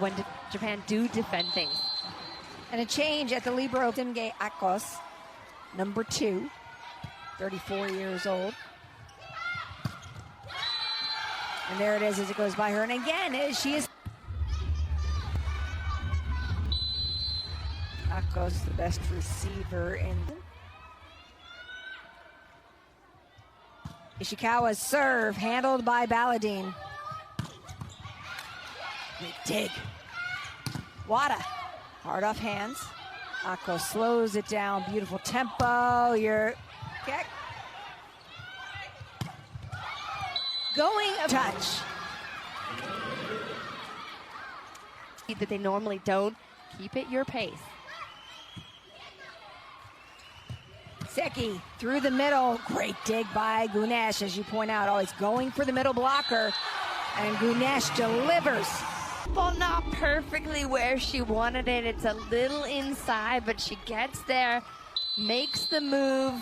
when Japan do defend things. And a change at the libero, Timge Akos, number 2, 34 years old. And there it is as it goes by her. And again, she is Akos, the best receiver in Ishikawa's serve, handled by Balladine. Big dig. Wada, hard off hands. Akos slows it down, beautiful tempo. Your kick. Going a touch. That they normally don't. Keep it your pace. Seki through the middle. Great dig by Gunesh, as you point out, always going for the middle blocker. And Gunesh delivers. Ball not perfectly where she wanted it. It's a little inside, but she gets there, makes the move,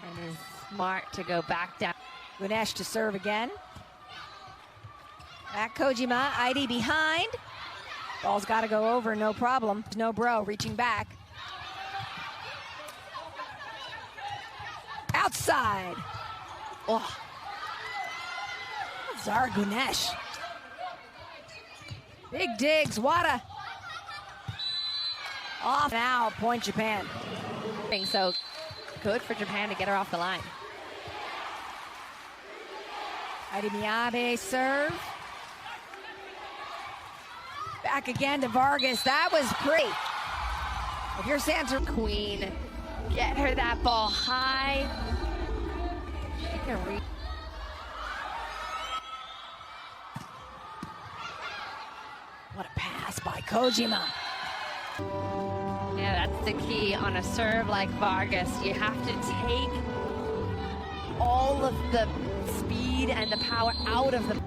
and is smart to go back down. Gunesh to serve again. Back Kojima, ID behind. Ball's got to go over, no problem. No bro, reaching back. Outside. Oh. Zara Gunesh. Big digs, Wada. Off now, point Japan. So good for Japan to get her off the line. Heidi Miyabe serve. Back again to Vargas. That was pretty. If you're Santa Queen, get her that ball high. She can reach. What a pass by Kojima. Yeah, that's the key on a serve like Vargas. You have to take all of the speed and the power out of the...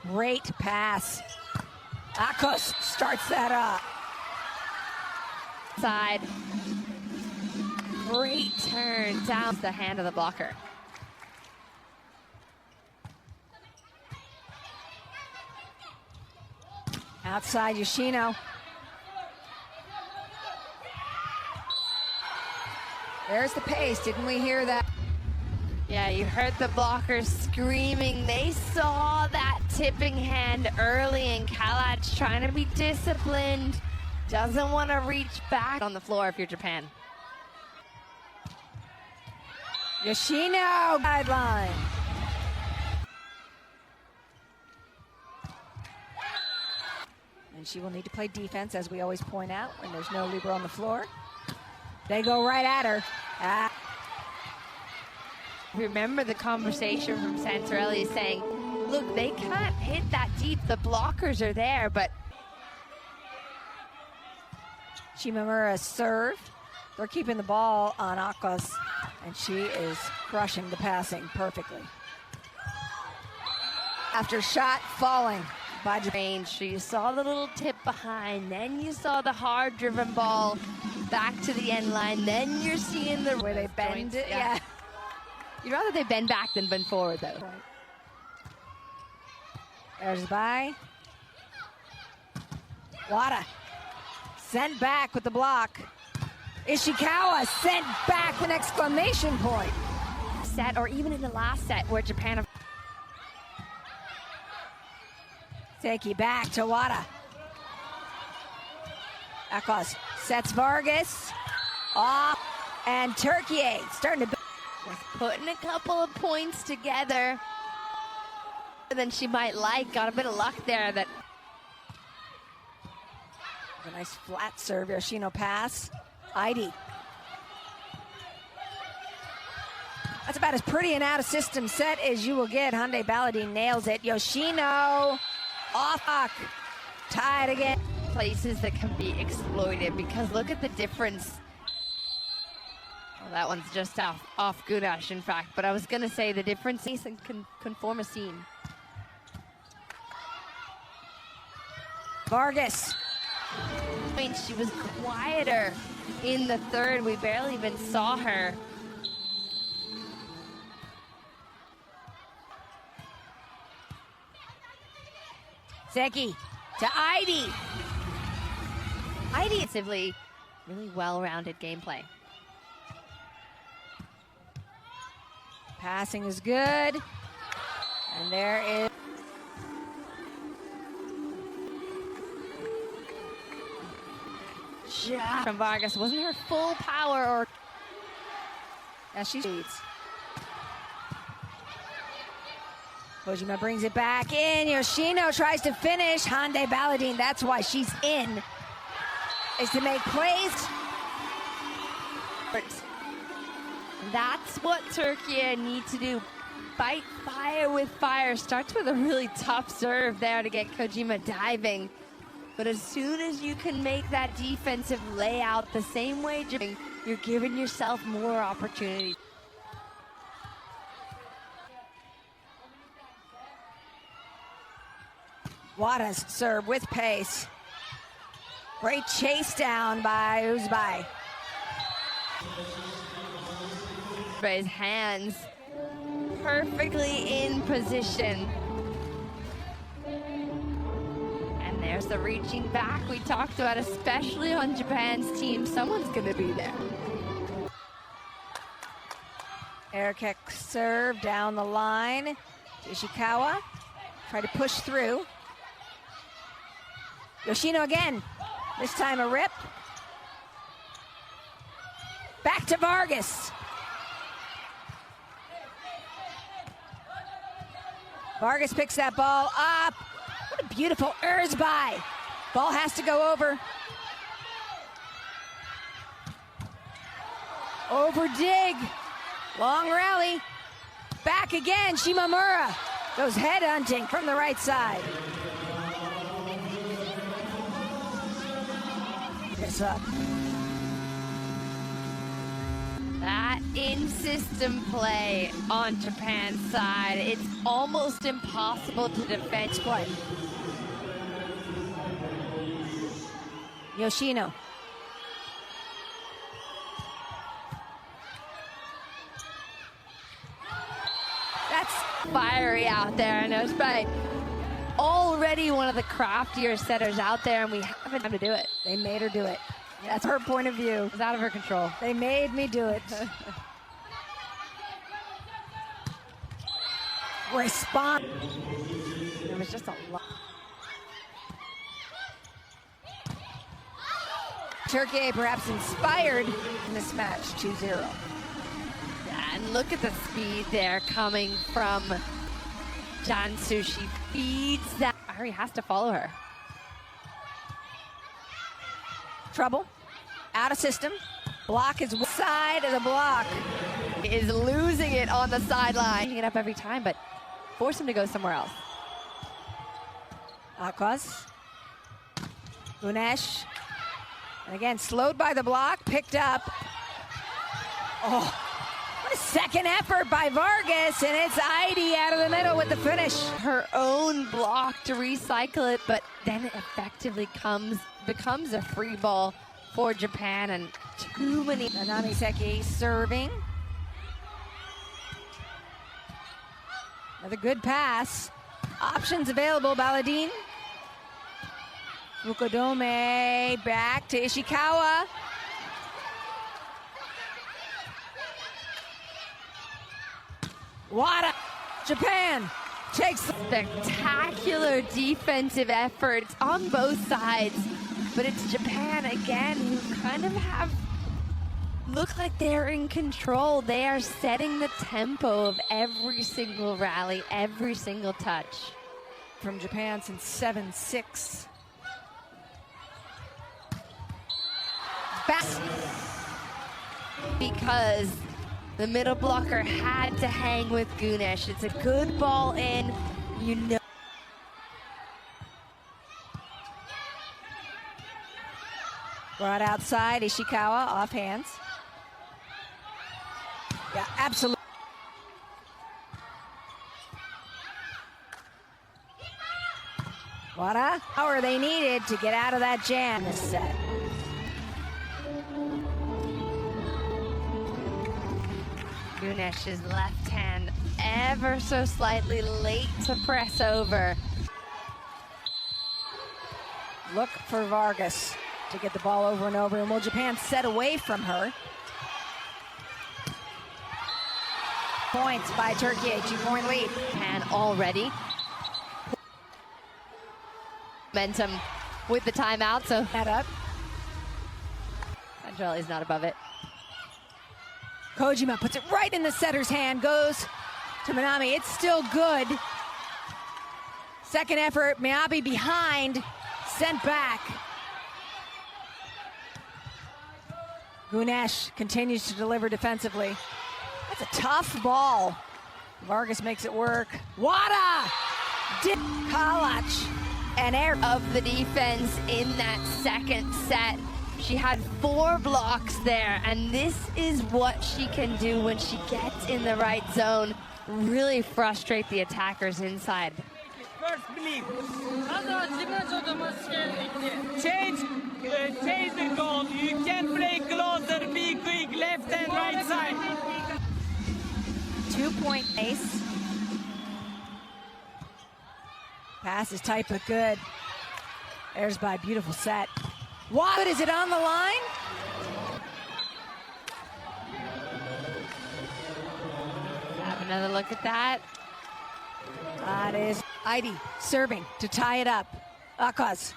Great pass. Akos starts that up. Side. Great turn down the hand of the blocker. Outside Yoshino. There's the pace. Didn't we hear that? Yeah, you heard the blockers screaming. They saw that tipping hand early, and Kalach trying to be disciplined. Doesn't want to reach back on the floor if you're Japan. Yoshino guideline. And she will need to play defense, as we always point out, when there's no libero on the floor. They go right at her. Remember the conversation from Santorelli saying, look, they can't hit that deep. The blockers are there, but... Shimamura serve. They're keeping the ball on Akos, and she is crushing the passing perfectly. After shot falling by range, so you saw the little tip behind, then you saw the hard driven ball back to the end line, then you're seeing the where they bend it. Yeah. You'd rather they bend back than bend forward, though. Right. There's by Wada. Sent back with the block. Ishikawa sent back with an exclamation point. Set, or even in the last set where Japan... Seki back to Wada. Akos sets Vargas. Off. And Turkey starting to... putting a couple of points together than she might like. Got a bit of luck there. That a nice flat serve. Yoshino pass. Heidi. That's about as pretty an out-of-system set as you will get. Hyundai Balladine nails it. Yoshino off. Tied again. Places that can be exploited, because look at the difference. Well, that one's just off Gunesh, in fact. But I was going to say the difference can form a scene. Vargas. She was quieter in the third. We barely even saw her. Seki to Heidi. Heidi. Defensively, really well-rounded gameplay. Passing is good. And there is shot from Vargas. Wasn't her full power or as she leads. Kojima brings it back in. Yoshino tries to finish. Hande Balladine, that's why she's in, is to make plays. That's what Turkey need to do. Fight fire with fire. Starts with a really tough serve there to get Kojima diving. But as soon as you can make that defensive layout the same way, you're giving yourself more opportunities. Wada's serve with pace. Great chase down by Uzbai. His hands perfectly in position. And there's the reaching back we talked about, especially on Japan's team. Someone's gonna be there. Air serve down the line. Ishikawa try to push through. Yoshino again. This time a rip. Back to Vargas. Vargas picks that ball up. What a beautiful Uzbai. Ball has to go over. Over dig. Long rally. Back again. Shimamura goes head hunting from the right side. It's up. That in-system play on Japan's side, it's almost impossible to defend. Play. Yoshino. That's fiery out there. I know it's probably already one of the craftier setters out there, and we haven't time to do it. They made her do it. That's her point of view. It's out of her control. They made me do it. Respond. It was just a lot. Turkey perhaps inspired in this match, 2-0. Yeah, and look at the speed there coming from Jansu. She feeds that. Ari has to follow her. Trouble. Out of system. Block is side of the block. Is losing it on the sideline. Picking it up every time, but force him to go somewhere else. Akwas. Gunesh. And again, slowed by the block, picked up. Oh, what a second effort by Vargas, and it's Heidi out of the middle with the finish. Her own block to recycle it, but then it effectively becomes a free ball for Japan, and too many. Nanami Seki serving. Another good pass. Options available, Balladine. Mukodome back to Ishikawa. Wada. Japan takes Spectacular defensive efforts on both sides, but it's Japan again who kind of look like they're in control. They are setting the tempo of every single rally, every single touch. From Japan since 7-6. Because the middle blocker had to hang with Gunesh. It's a good ball in, you know. Brought outside, Ishikawa off hands. Yeah, absolutely. What power they needed to get out of that jam this set. Gunesh's left hand ever so slightly late to press over. look for Vargas to get the ball over and over, and will Japan set away from her? Points by Turkey, a 2-point lead. Japan already. Momentum with the timeout, so That up. Rallies not above it. Kojima puts it right in the setter's hand, goes to Minami. It's still good. Second effort, Miyabi behind, sent back. Gunesh continues to deliver defensively. That's a tough ball. Vargas makes it work. Wada! Kalach and air. Of the defense in that second set. She had 4 blocks there, and this is what she can do when she gets in the right zone. Really frustrate the attackers inside. First believe. Change the goal. You can play closer, be quick, left and right side. 2-point ace. Pass is tight but good. There's by beautiful set. What is it on the line? Have another look at that. That is Heidi serving to tie it up. Akaz.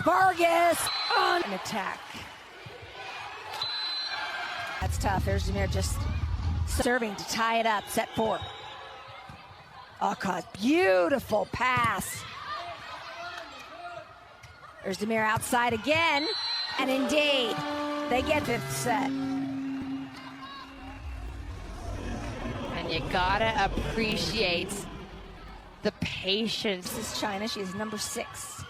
Vargas on an attack. That's tough. There's Demir just serving to tie it up. Set 4. Akaz, beautiful pass. There's Demir outside again. And indeed, they get 5th set. And you gotta appreciate the patience. This is China. She is number 6.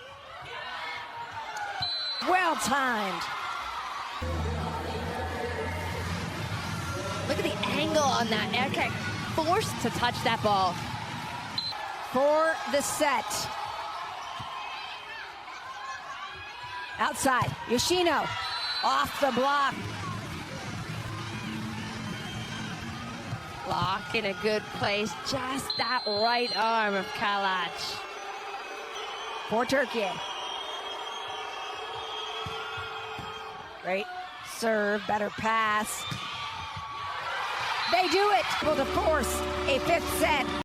Well timed. Look at the angle on that. Okay, forced to touch that ball. For the set. Outside, Yoshino off the block. Block in a good place. Just that right arm of Kalach. For Turkey. Great serve, better pass. They do it. Able to force a 5th set.